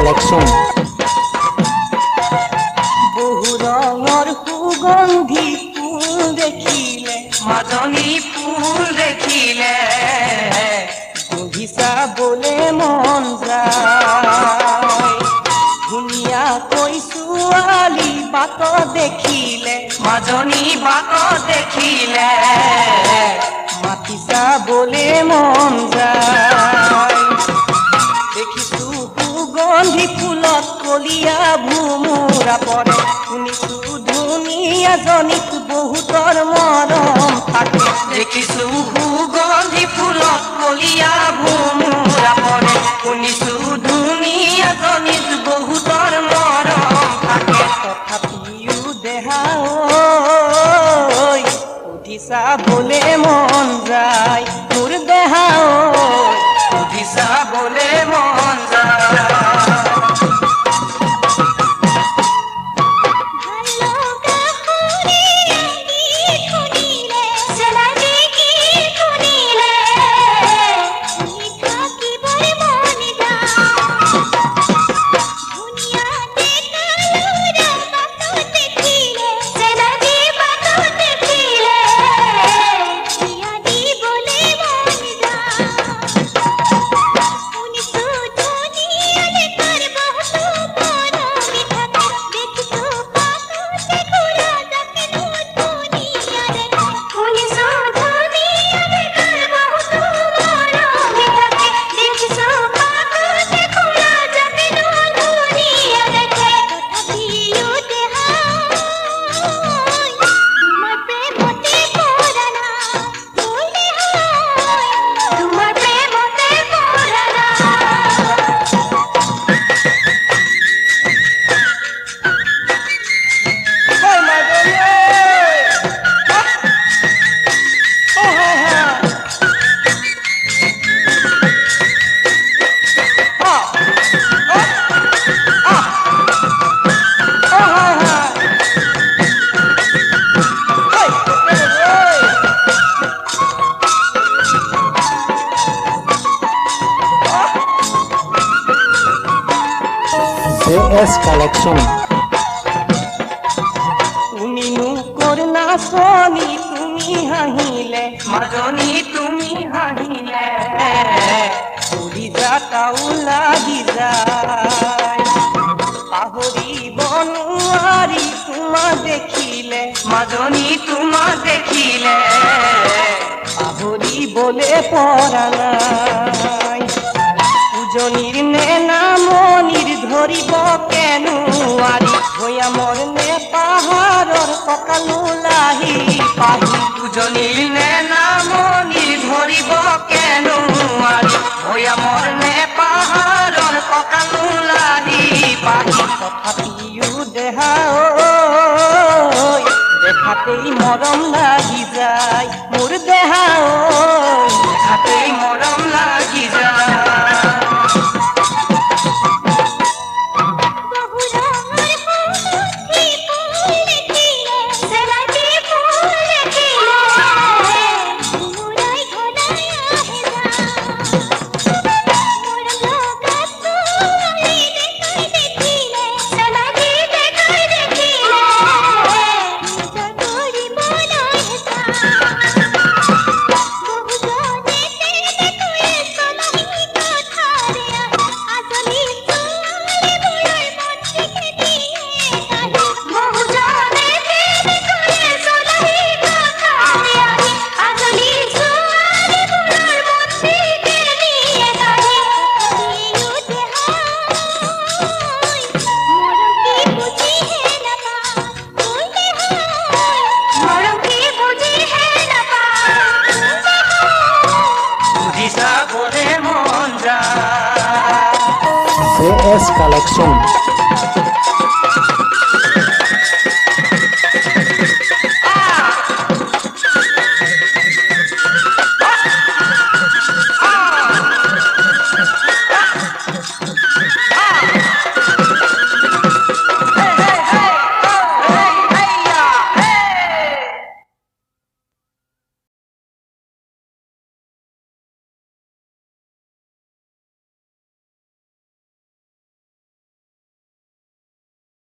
Collection. বহু রঙর সুগন্ধি ফুল দেখিলে, মাজনী ফুল দেখিলে বহিছা বলে মন যায়। ধুনীয়াকৈ ছোৱালী বাট দেখিলে, মাজনী বাট দেখিলে মাতিছা বলে মন যায়। দেখিছো সুগন্ধি ফুলত কলিয়া ভোমোৰা পৰে, শুনিছো ধুনীয়াজনীক বহুতৰ মৰম থাকে। দেখিছো সুগন্ধি ফুলত কলিয়া ভোমোৰা পৰে, শুনিছো ধুনীয়াজনীত বহুতৰ মৰম থাকে। তথাপিও দেহা সুধিছা বলে মন যায়, মোৰ দেহা সুধিছা বলে মন যায়। JS collection. তুমিনো কৰ নাচনী তুমি হাঁহিলে, মাজনী তুমি হাঁহিলে ফুলি যাতাও লাগি যায়। পাহৰিব নোৱাৰি তোমাক দেখিলে, মাজনী তোমাক দেখিলে পাহৰিবলে পৰা নাই। উজনিৰ নে নামনিৰ ধৰিব কেনুৱাৰি, ভৈয়ামৰ নে পাহাৰৰ কঁকালো লাহি পাহি। উজনিৰ নে নামনিৰ ধৰিব কেনুৱাৰি, ভৈয়ামৰ নে পাহাৰৰ কঁকালো লাহি পাহি। তথাপিও দেহা দেখাতেই মৰম লাগি যায়, মোৰ দেহা দেখাতেই মৰম লাগি যায়। JS collection.